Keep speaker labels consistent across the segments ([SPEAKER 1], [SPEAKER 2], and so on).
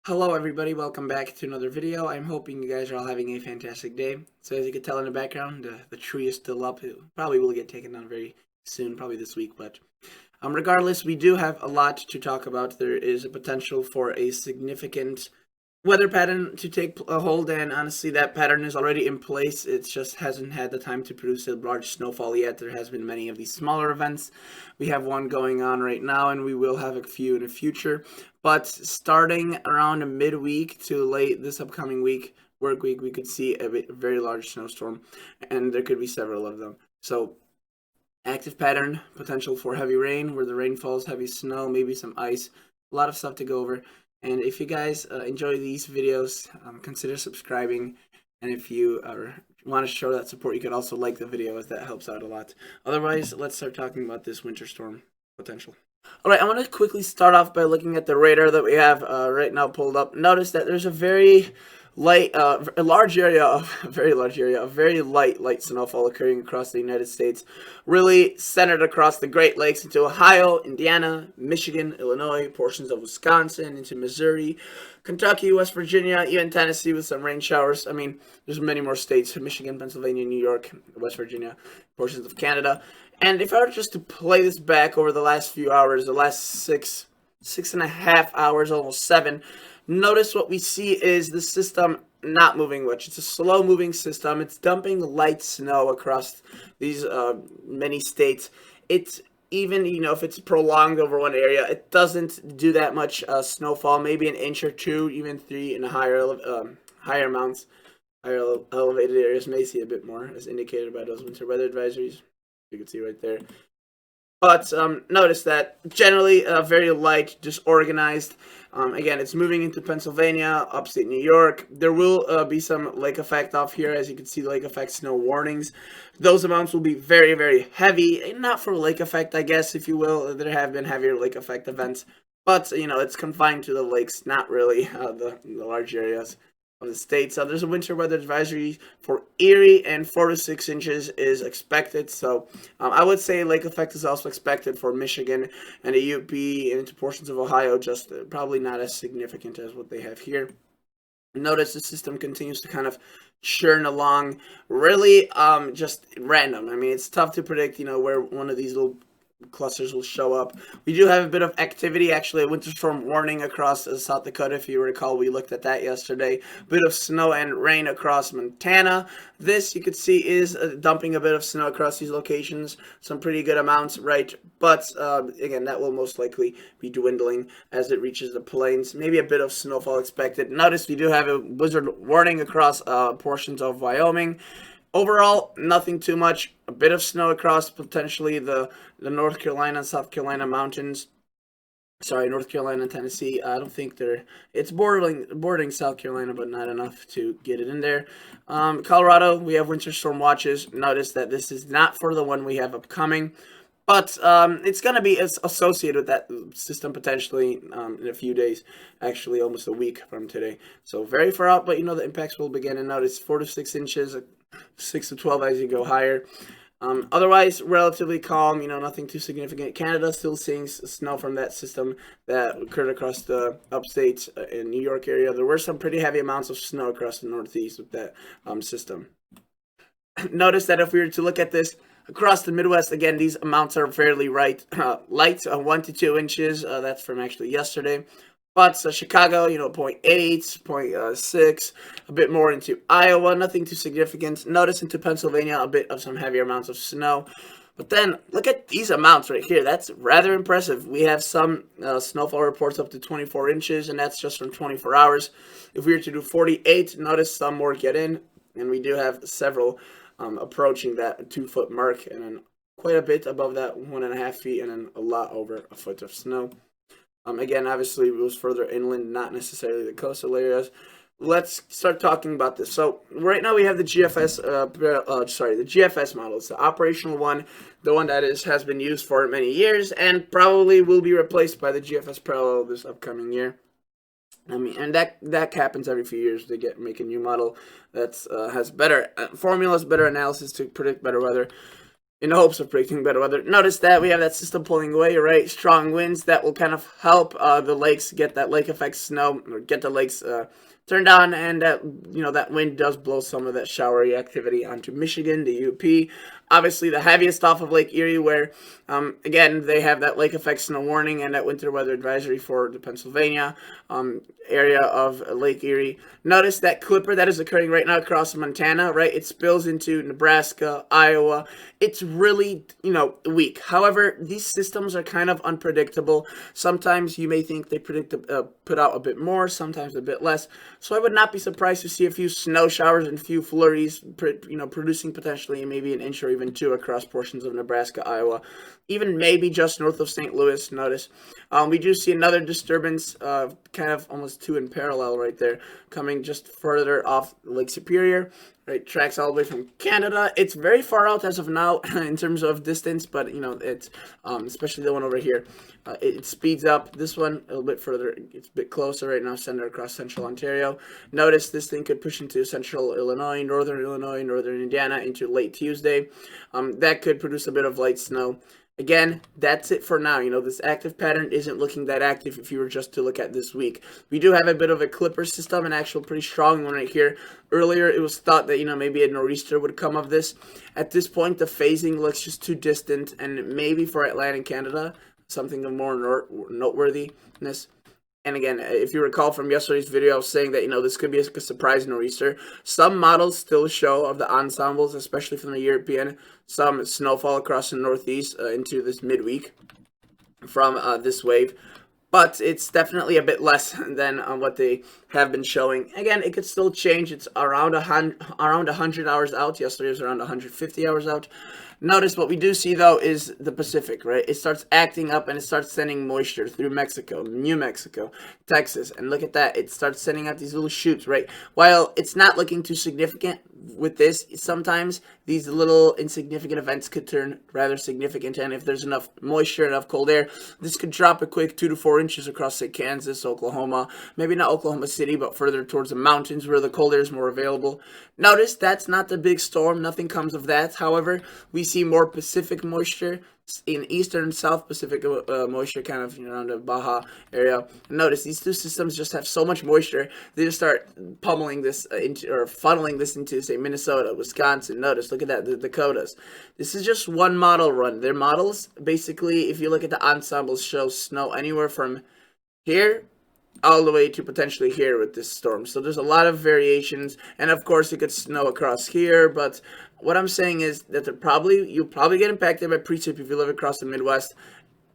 [SPEAKER 1] Hello everybody, welcome back to another video. I'm hoping you guys are all having a fantastic day. So as you can tell in the background, the tree is still up. It probably will get taken down very soon, probably this week, but regardless, we do have a lot to talk about. There is a potential for a significant weather pattern to take a hold, and honestly that pattern is already in place. It just hasn't had the time to produce a large snowfall yet. There has been many of these smaller events. We have one going on right now, and we will have a few in the future, but starting around midweek to late this upcoming week, work week, we could see a very large snowstorm, and there could be several of them. So active pattern, potential for heavy rain, where the rain falls, heavy snow, maybe some ice, a lot of stuff to go over. And if you guys enjoy these videos, consider subscribing. And if you want to show that support, you could also like the video, as that helps out a lot. Otherwise, let's start talking about this winter storm potential. Alright, I want to quickly start off by looking at the radar that we have right now pulled up. Notice that there's a very light, a very light snowfall occurring across the United States, really centered across the Great Lakes into Ohio, Indiana, Michigan, Illinois, portions of Wisconsin, into Missouri, Kentucky, West Virginia, even Tennessee with some rain showers. I mean, there's many more states: Michigan, Pennsylvania, New York, West Virginia, portions of Canada. And if I were just to play this back over the last few hours, the last six and a half hours, almost 7, notice what we see is the system not moving much. It's a slow moving system. It's dumping light snow across these many states. It's even, if it's prolonged over one area, it doesn't do that much snowfall, maybe an inch or two, even 3 in the higher amounts. Higher elevated areas may see a bit more, as indicated by those winter weather advisories. You can see right there. But notice that generally very light, disorganized. Again, it's moving into Pennsylvania, upstate New York. There will be some lake effect off here. As you can see, lake effect snow warnings. Those amounts will be very, very heavy. Not for lake effect, I guess, if you will. There have been heavier lake effect events. But, it's confined to the lakes, not really the large areas of the state. So there's a winter weather advisory for Erie, and 4 to 6 inches is expected. So I would say lake effect is also expected for Michigan and the UP and into portions of Ohio, just probably not as significant as what they have here. Notice the system continues to kind of churn along, really just random. I mean, it's tough to predict, where one of these little clusters will show up. We do have a bit of activity, actually, a winter storm warning across South Dakota. If you recall, we looked at that yesterday. A bit of snow and rain across Montana. This, you could see, is dumping a bit of snow across these locations. Some pretty good amounts, right? But, again, that will most likely be dwindling as it reaches the plains. Maybe a bit of snowfall expected. Notice we do have a blizzard warning across portions of Wyoming. Overall, nothing too much. A bit of snow across potentially the North Carolina and South Carolina mountains. Sorry, North Carolina and Tennessee. I don't think it's bordering South Carolina, but not enough to get it in there. Colorado, we have winter storm watches. Notice that this is not for the one we have upcoming, but it's going to be associated with that system potentially in a few days, actually almost a week from today. So very far out, but the impacts will begin. And notice 4 to 6 inches, 6 to 12 as you go higher. Otherwise, relatively calm, nothing too significant. Canada still seeing snow from that system that occurred across the upstate in New York area. There were some pretty heavy amounts of snow across the Northeast with that system. Notice that if we were to look at this across the Midwest, again, these amounts are fairly light, 1 to 2 inches. That's from actually yesterday. But Chicago, 0.8, 0.6, a bit more into Iowa, nothing too significant. Notice into Pennsylvania, a bit of some heavier amounts of snow. But then, look at these amounts right here. That's rather impressive. We have some snowfall reports up to 24 inches, and that's just from 24 hours. If we were to do 48, notice some more get in, and we do have several approaching that 2-foot mark, and then quite a bit above that 1.5 feet, and then a lot over a foot of snow. Again, obviously, it was further inland, not necessarily the coastal areas. Let's start talking about this. So right now we have the GFS, the GFS model. It's the operational one, the one that has been used for many years, and probably will be replaced by the GFS Parallel this upcoming year. I mean, and that happens every few years. They make a new model that has better formulas, better analysis to predict better weather. in the hopes of predicting better weather. Notice that we have that system pulling away, right? Strong winds that will kind of help the lakes get that lake effect snow, or get the lakes turned on, and that that wind does blow some of that showery activity onto Michigan, the UP. Obviously, the heaviest off of Lake Erie, where again they have that lake effect snow warning and that winter weather advisory for the Pennsylvania area of Lake Erie. Notice that clipper that is occurring right now across Montana, right? It spills into Nebraska, Iowa. It's really, weak. However, these systems are kind of unpredictable. Sometimes you may think they put out a bit more, sometimes a bit less. So I would not be surprised to see a few snow showers and a few flurries, producing potentially maybe an inch or even two across portions of Nebraska, Iowa, even maybe just north of St. Louis. Notice we do see another disturbance, kind of almost two in parallel right there, coming just further off Lake Superior. Right, tracks all the way from Canada. It's very far out as of now in terms of distance, but it's especially the one over here. It speeds up. This one a little bit further. It's a bit closer right now, center across central Ontario. Notice this thing could push into central Illinois, northern Indiana into late Tuesday. That could produce a bit of light snow. Again, that's it for now. This active pattern isn't looking that active if you were just to look at this week. We do have a bit of a clipper system, an actual pretty strong one right here. Earlier, it was thought that, maybe a nor'easter would come of this. At this point, the phasing looks just too distant, and maybe for Atlantic Canada, something of more noteworthiness. And again, if you recall from yesterday's video, I was saying that, this could be a surprise nor'easter. Some models still show of the ensembles, especially from the European, some snowfall across the northeast into this midweek from this wave. But it's definitely a bit less than what they have been showing. Again, it could still change. It's around 100 hours out. Yesterday was around 150 hours out. Notice what we do see, though, is the Pacific, right? It starts acting up and it starts sending moisture through Mexico, New Mexico, Texas. And look at that. It starts sending out these little shoots, right? While it's not looking too significant with this, sometimes these little insignificant events could turn rather significant. And if there's enough moisture, enough cold air, this could drop a quick 2 to 4 inches across, say, Kansas, Oklahoma. Maybe not Oklahoma City, but further towards the mountains where the cold air is more available. Notice that's not the big storm. Nothing comes of that. However, we see more Pacific moisture in eastern and south Pacific moisture, kind of around the Baja area. And notice these two systems just have so much moisture, they just start pummeling this funneling this into, say, Minnesota, Wisconsin. Notice, look at that, the Dakotas. This is just one model run. Their models, basically, if you look at the ensembles, show snow anywhere from here all the way to potentially here with this storm. So there's a lot of variations, and of course it could snow across here, but what I'm saying is that you'll probably get impacted by precip if you live across the Midwest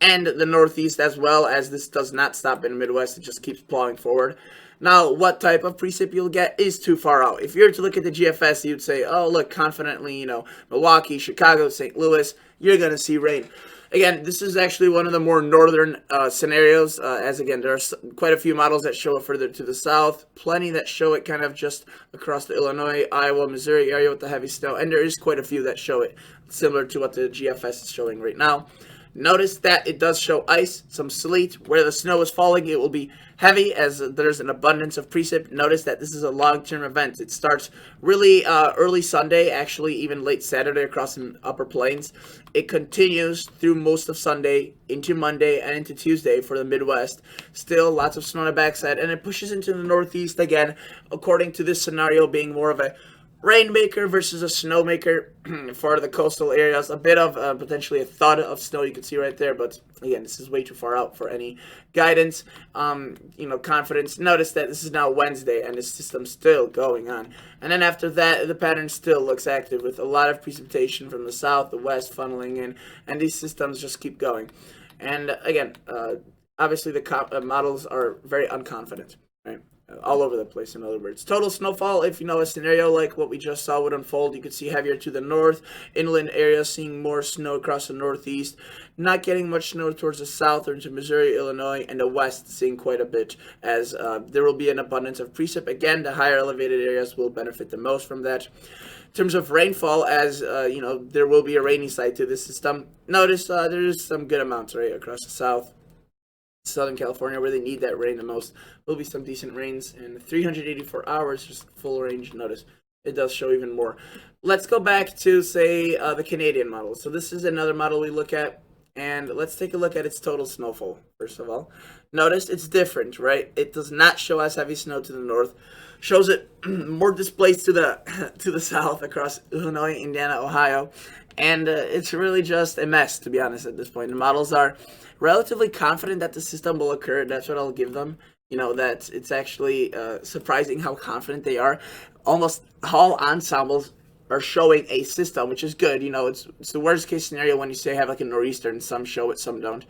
[SPEAKER 1] and the Northeast, as well, as this does not stop in the Midwest. It just keeps plowing forward. Now, what type of precip you'll get is too far out. If you were to look at the GFS, you'd say, oh, look, confidently, Milwaukee, Chicago, St. Louis, you're going to see rain. Again, this is actually one of the more northern scenarios, as again, there are quite a few models that show it further to the south, plenty that show it kind of just across the Illinois, Iowa, Missouri area with the heavy snow, and there is quite a few that show it similar to what the GFS is showing right now. Notice that it does show ice, some sleet. Where the snow is falling, it will be heavy as there's an abundance of precip. Notice that this is a long-term event. It starts really early Sunday, actually even late Saturday across the upper plains. It continues through most of Sunday into Monday and into Tuesday for the Midwest. Still lots of snow on the backside, and it pushes into the Northeast again, according to this scenario being more of a rainmaker versus a snowmaker for the coastal areas. A bit of potentially a thud of snow you can see right there, but again, this is way too far out for any guidance, confidence. Notice that this is now Wednesday and the system's still going on. And then after that, the pattern still looks active with a lot of precipitation from the south, the west funneling in, and these systems just keep going. And again, obviously the models are very unconfident, right? All over the place, in other words. Total snowfall, if a scenario like what we just saw would unfold, you could see heavier to the north, inland areas seeing more snow across the northeast, not getting much snow towards the south or into Missouri, Illinois, and the west seeing quite a bit, as there will be an abundance of precip. Again, the higher elevated areas will benefit the most from that. In terms of rainfall, as there will be a rainy side to this system. Notice there's some good amounts right across the south, Southern California, where they need that rain the most. Will be some decent rains, and 384 hours, just full range. Notice it does show even more. Let's go back to, say, the Canadian model. So this is another model we look at, and let's take a look at its total snowfall, first of all. Notice it's different, right? It does not show as heavy snow to the north. Shows it more displaced to the to the south across Illinois, Indiana, Ohio, and it's really just a mess, to be honest, at this point. The models are relatively confident that the system will occur. That's what I'll give them. You know, that it's actually surprising how confident they are. Almost all ensembles are showing a system, which is good. You know, it's the worst case scenario when you say have like a nor'easter and some show it, some don't.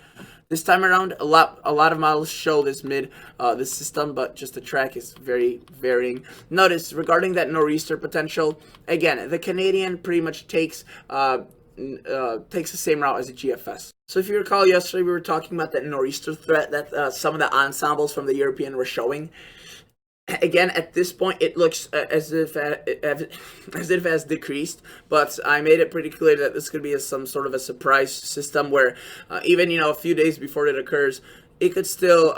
[SPEAKER 1] This time around, a lot of models show this system, but just the track is very varying. Notice regarding that nor'easter potential, again, the Canadian pretty much takes the same route as the GFS. So if you recall, yesterday we were talking about that nor'easter threat that some of the ensembles from the European were showing. Again, at this point, it looks as if it has decreased, but I made it pretty clear that this could be some sort of a surprise system where even, you know, a few days before it occurs, it could still,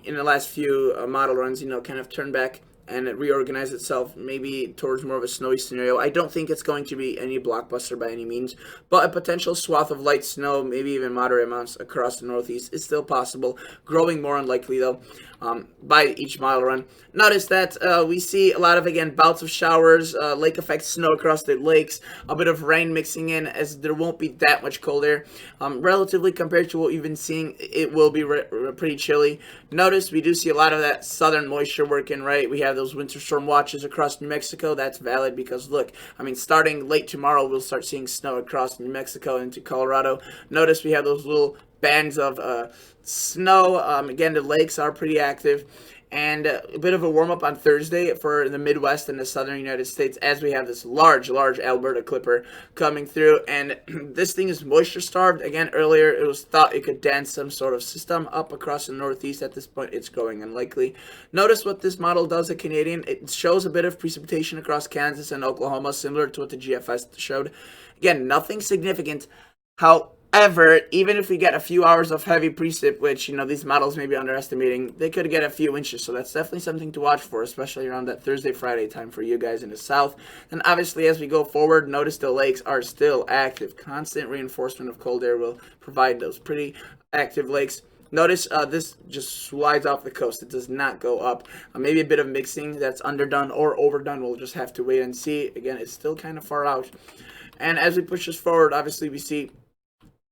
[SPEAKER 1] in the last few model runs, you know, kind of turn back and it reorganize itself maybe towards more of a snowy scenario. I don't think it's going to be any blockbuster by any means, but a potential swath of light snow, maybe even moderate amounts across the Northeast is still possible. Growing more unlikely though by each model run. Notice that we see a lot of, again, bouts of showers, lake effect snow across the lakes, a bit of rain mixing in as there won't be that much cold air. Relatively compared to what we've been seeing, it will be pretty chilly. Notice we do see a lot of that southern moisture working, right? We have those winter storm watches across New Mexico. That's valid because look, I mean, starting late tomorrow, we'll start seeing snow across New Mexico into Colorado. Notice we have those little bands of snow. Again, the lakes are pretty active. And a bit of a warm-up on Thursday for the Midwest and the southern United States as we have this large Alberta clipper coming through. And this thing is moisture-starved. Again, earlier it was thought it could dance some sort of system up across the Northeast. At this point, it's growing unlikely. Notice what this model does, a Canadian. It shows a bit of precipitation across Kansas and Oklahoma, similar to what the GFS showed. Again, nothing significant. However, even if we get a few hours of heavy precip, which, you know, these models may be underestimating, they could get a few inches. So that's definitely something to watch for, especially around that Thursday, Friday time for you guys in the south. And obviously, as we go forward, notice the lakes are still active. Constant reinforcement of cold air will provide those pretty active lakes. Notice this just slides off the coast. It does not go up. Maybe a bit of mixing that's underdone or overdone. We'll just have to wait and see. Again, it's still kind of far out. And as we push this forward, obviously we see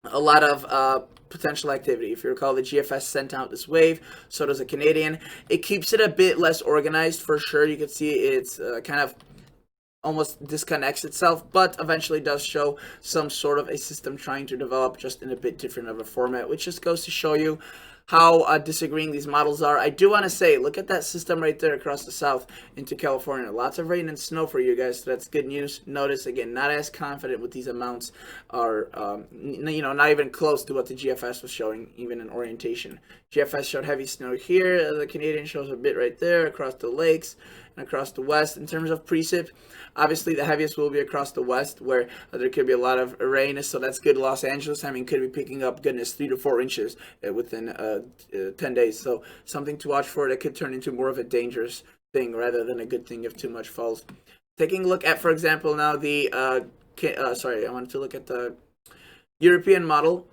[SPEAKER 1] a lot of potential activity. If you recall, the GFS sent out this wave, so does the Canadian. It keeps it a bit less organized for sure. You can see it's kind of almost disconnects itself, but eventually does show some sort of a system trying to develop just in a bit different of a format, which just goes to show you how disagreeing these models are. I do want to say, look at that system right there across the south into California. Lots of rain and snow for you guys, so that's good news. Notice, again, not as confident with these amounts are, you know, not even close to what the GFS was showing, even in orientation. GFS showed heavy snow here. The Canadian shows a bit right there across the lakes and across the west. In terms of precip, obviously the heaviest will be across the west, where there could be a lot of rain, so that's good. Los Angeles, I mean, could be picking up, goodness, 3 to 4 inches within 10 days. So something to watch for that could turn into more of a dangerous thing rather than a good thing if too much falls. Taking a look at, for example, now the, I wanted to look at the European model.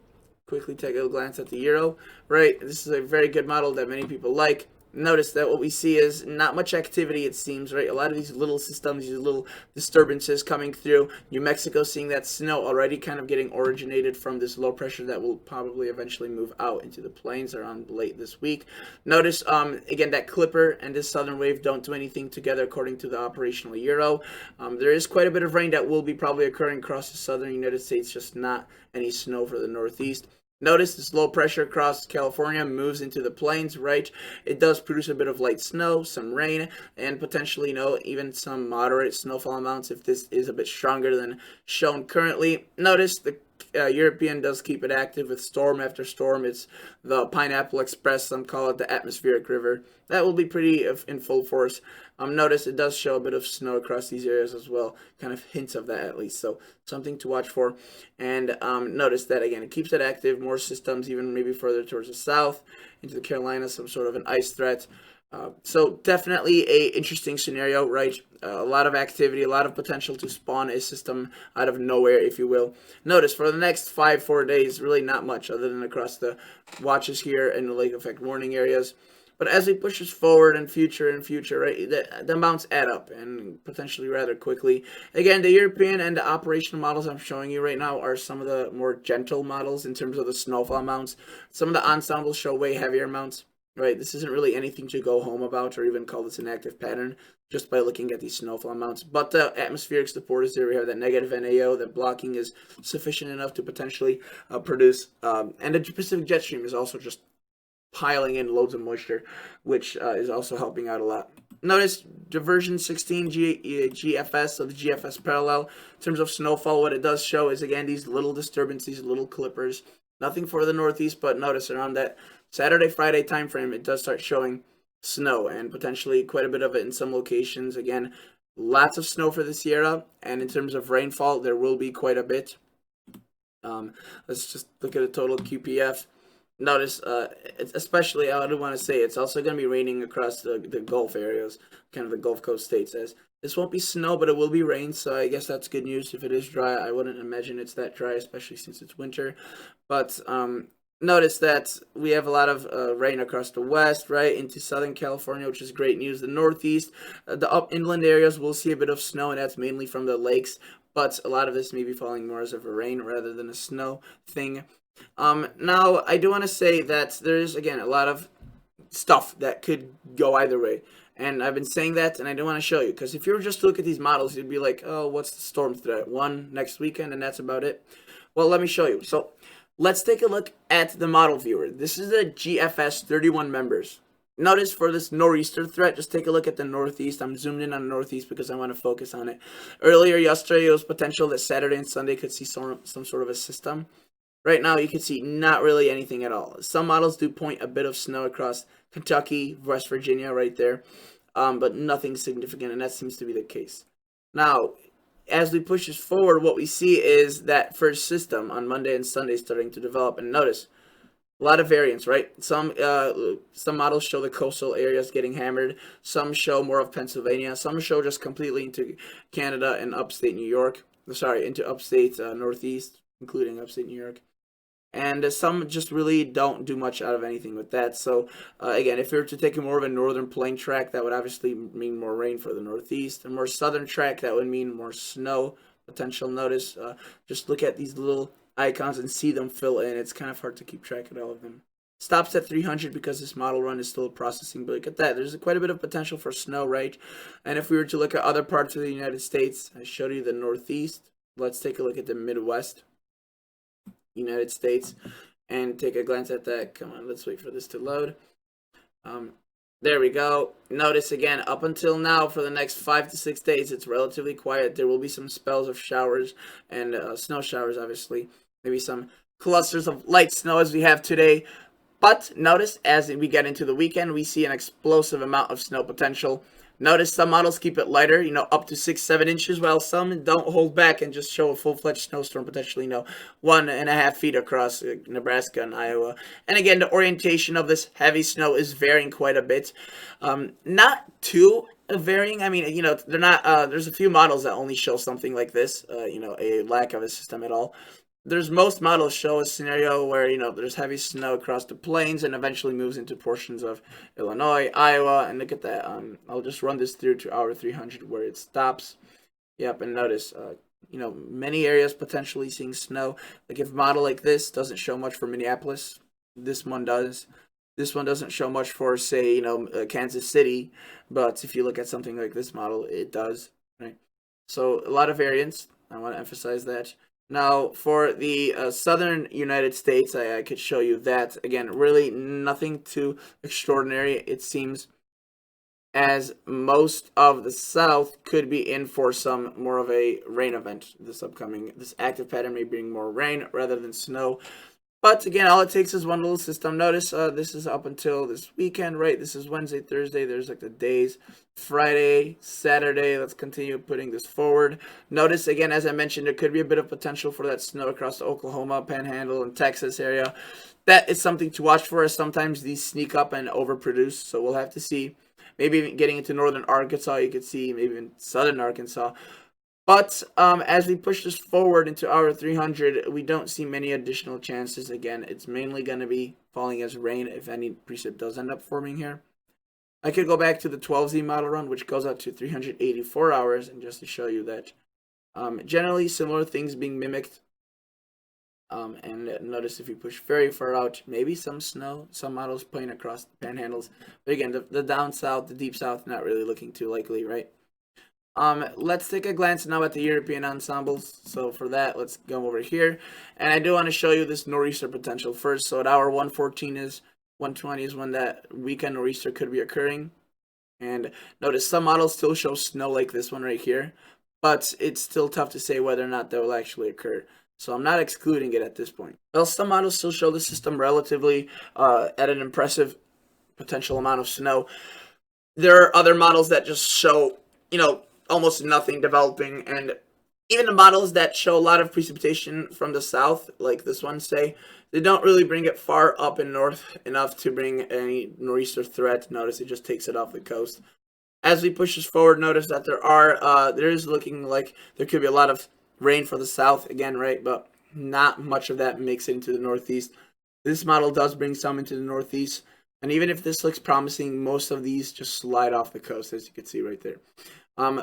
[SPEAKER 1] Quickly take a glance at the Euro. Right, this is a very good model that many people like. Notice that what we see is not much activity, it seems, right? A lot of these little systems, these little disturbances coming through. New Mexico seeing that snow already kind of getting originated from this low pressure that will probably eventually move out into the plains around late this week. Notice, again, that clipper and this southern wave don't do anything together according to the operational Euro. There is quite a bit of rain that will be probably occurring across the southern United States, just not any snow for the Northeast. Notice this low pressure across California moves into the plains, right? It does produce a bit of light snow, some rain, and potentially, you know, even some moderate snowfall amounts if this is a bit stronger than shown currently. Notice the European does keep it active with storm after storm. It's the Pineapple Express, some call it the atmospheric river. That will be pretty in full force. Notice it does show a bit of snow across these areas as well, kind of hints of that at least, so something to watch for. And notice that, again, it keeps it active, more systems even maybe further towards the south, into the Carolinas, some sort of an ice threat. So definitely a interesting scenario, right? A lot of activity, a lot of potential to spawn a system out of nowhere, if you will. Notice for the next 4 days, really not much other than across the watches here in the lake effect warning areas. But as we push us forward and future, right, the amounts add up and potentially rather quickly. Again, the European and the operational models I'm showing you right now are some of the more gentle models in terms of the snowfall amounts. Some of the ensembles show way heavier amounts. Right, this isn't really anything to go home about or even call this an active pattern just by looking at these snowfall amounts. But the atmospheric support is there. We have that negative NAO. That blocking is sufficient enough to potentially produce. And the Pacific jet stream is also just piling in loads of moisture, which is also helping out a lot. Notice diversion 16 GFS, so the GFS parallel. In terms of snowfall, what it does show is, again, these little disturbances, these little clippers. Nothing for the Northeast, but notice around that Saturday, Friday time frame, it does start showing snow and potentially quite a bit of it in some locations. Again, lots of snow for the Sierra, and in terms of rainfall, there will be quite a bit. Let's just look at the total QPF. Notice, especially, I do want to say, it's also going to be raining across the Gulf areas, kind of the Gulf Coast states. As this won't be snow, but it will be rain, so I guess that's good news. If it is dry, I wouldn't imagine it's that dry, especially since it's winter. But notice that we have a lot of rain across the west, right, into Southern California, which is great news. The Northeast, the up inland areas will see a bit of snow, and that's mainly from the lakes. But a lot of this may be falling more as of a rain rather than a snow thing. Now, I do want to say that there's, again, a lot of stuff that could go either way. And I've been saying that, and I do want to show you. Because if you were just to look at these models, you'd be like, oh, what's the storm threat? One next weekend, and that's about it. Well, let me show you. So, let's take a look at the model viewer. This is the GFS 31 members. Notice for this nor'easter threat, just take a look at the Northeast. I'm zoomed in on the Northeast because I want to focus on it. Earlier yesterday, it was potential that Saturday and Sunday could see some sort of a system. Right now, you can see not really anything at all. Some models do point a bit of snow across Kentucky, West Virginia right there, but nothing significant, and that seems to be the case. Now, as we push this forward, what we see is that first system on Monday and Sunday starting to develop. And notice, a lot of variance, right? Some models show the coastal areas getting hammered. Some show more of Pennsylvania. Some show just completely into Canada and upstate New York. Sorry, into upstate Northeast, including upstate New York. And some just really don't do much out of anything with that. So, again, if you were to take a more of a northern plain track, that would obviously mean more rain for the Northeast. A more southern track, that would mean more snow potential. Notice, just look at these little icons and see them fill in. It's kind of hard to keep track of all of them. Stops at 300 because this model run is still processing. But look at that. There's quite a bit of potential for snow, right? And if we were to look at other parts of the United States, I showed you the Northeast. Let's take a look at the Midwest United States and take a glance at that. Come on, let's wait for this to load. There we go. Notice again, up until now, for the next 5 to 6 days, it's relatively quiet. There will be some spells of showers and snow showers, obviously. Maybe some clusters of light snow as we have today. But notice, as we get into the weekend, we see an explosive amount of snow potential. Notice some models keep it lighter, up to 6-7 inches, while some don't hold back and just show a full-fledged snowstorm, potentially, 1.5 feet across Nebraska and Iowa. And again, the orientation of this heavy snow is varying quite a bit. Not too varying. I mean, they're not. There's a few models that only show something like this. A lack of a system at all. There's most models show a scenario where, there's heavy snow across the plains and eventually moves into portions of Illinois, Iowa, and look at that. I'll just run this through to hour 300 where it stops. Yep, and notice, many areas potentially seeing snow. Like if a model like this doesn't show much for Minneapolis, this one does. This one doesn't show much for, say, Kansas City, but if you look at something like this model, it does, right? So a lot of variance. I want to emphasize that. Now, for the southern United States, I could show you that. Again, really nothing too extraordinary, it seems, as most of the south could be in for some more of a rain event this active pattern may bring more rain rather than snow. But again, all it takes is one little system. Notice this is up until this weekend, right? This is Wednesday, Thursday. There's like the days. Friday, Saturday. Let's continue putting this forward. Notice, again, as I mentioned, there could be a bit of potential for that snow across the Oklahoma, Panhandle, and Texas area. that is something to watch for, as sometimes these sneak up and overproduce. So we'll have to see. Maybe even getting into northern Arkansas, you could see maybe in southern Arkansas. But as we push this forward into hour 300, we don't see many additional chances. Again, it's mainly going to be falling as rain if any precip does end up forming here. I could go back to the 12Z model run, which goes out to 384 hours, and just to show you that generally similar things being mimicked. And notice if you push very far out, maybe some snow, some models playing across the panhandles. But again, the down south, the deep south, not really looking too likely, right? Let's take a glance now at the European ensembles. So for that, let's go over here. And I do want to show you this nor'easter potential first. So at hour 114 is 120 is when that weekend nor'easter could be occurring. And notice some models still show snow like this one right here, but it's still tough to say whether or not that will actually occur. So I'm not excluding it at this point. Well, some models still show the system relatively at an impressive potential amount of snow. There are other models that just show, almost nothing developing, and even the models that show a lot of precipitation from the south, like this one, say, they don't really bring it far up and north enough to bring any nor'easter threat. Notice it just takes it off the coast. As we push this forward, notice that there is looking like there could be a lot of rain for the south again, right? But not much of that makes it into the northeast. This model does bring some into the northeast, and even if this looks promising, most of these just slide off the coast, as you can see right there.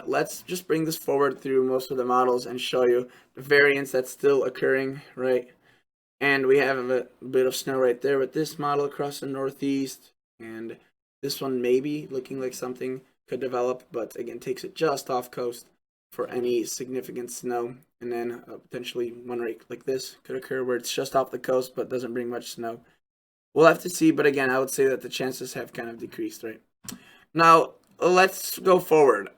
[SPEAKER 1] Let's just bring this forward through most of the models and show you the variance that's still occurring, right? And we have a bit of snow right there with this model across the northeast, and this one maybe looking like something could develop, but again takes it just off coast for any significant snow. And then potentially one right like this could occur where it's just off the coast but doesn't bring much snow. We'll have to see, but again, I would say that the chances have kind of decreased, right? Now let's go forward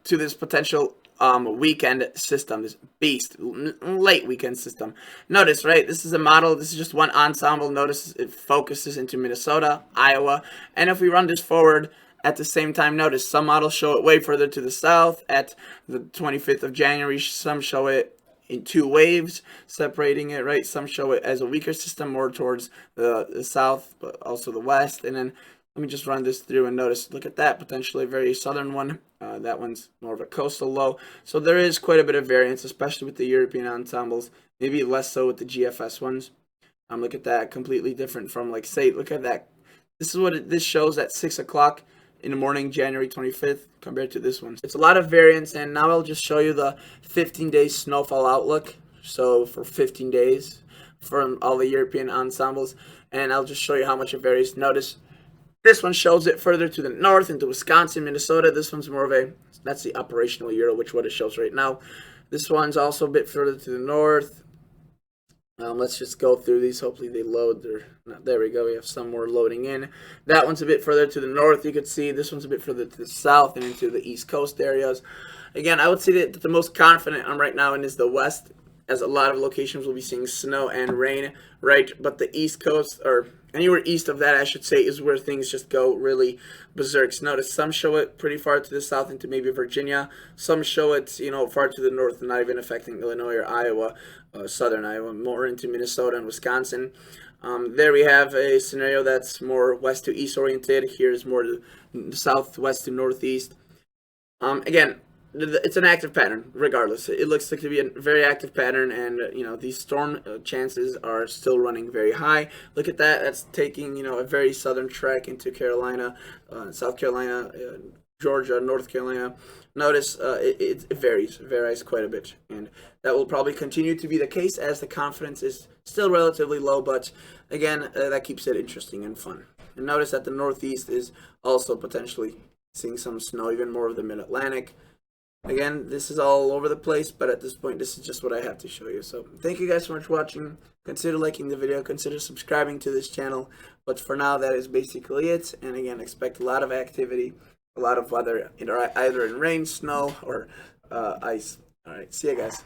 [SPEAKER 1] to this potential weekend system, this beast late weekend system. Notice, right, this is a model, this is just one ensemble. Notice it focuses into Minnesota, Iowa, and if we run this forward at the same time, notice some models show it way further to the south at the 25th of January. Some show it in two waves separating it, right? Some show it as a weaker system more towards the south, but also the west. And then let me just run this through and notice, look at that, potentially a very southern one. That one's more of a coastal low. So there is quite a bit of variance, especially with the European ensembles, maybe less so with the GFS ones. Look at that, completely different from, like, say, look at that. This is what this shows at 6 o'clock in the morning, January 25th, compared to this one. It's a lot of variance, and now I'll just show you the 15-day snowfall outlook. So for 15 days from all the European ensembles, and I'll just show you how much it varies. Notice this one shows it further to the north into Wisconsin, Minnesota. This one's more of a, that's the operational Euro, which what it shows right now. This one's also a bit further to the north. Let's just go through these. Hopefully they load. There we go. We have some more loading in. That one's a bit further to the north. You could see this one's a bit further to the south and into the east coast areas. Again, I would say that the most confident I'm right now in is the west, as a lot of locations will be seeing snow and rain, right? But the east coast, or anywhere east of that, I should say, is where things just go really berserk. Notice some show it pretty far to the south into maybe Virginia. Some show it, far to the north, not even affecting Illinois or Iowa, southern Iowa, more into Minnesota and Wisconsin. There we have a scenario that's more west to east oriented. Here's more to the southwest to northeast. Again, it's an active pattern regardless. It looks like to be a very active pattern, and these storm chances are still running very high. Look at that. That's taking a very southern track into Carolina, South Carolina, Georgia, North Carolina. Notice it varies quite a bit, and that will probably continue to be the case as the confidence is still relatively low, but again, that keeps it interesting and fun. And notice that the northeast is also potentially seeing some snow, even more of the mid-Atlantic. Again, this is all over the place, but at this point, this is just what I have to show you. So thank you guys so much for watching. Consider liking the video, consider subscribing to this channel. But for now, that is basically it. And again, expect a lot of activity, a lot of weather, either in rain, snow, or ice. All right, see you guys.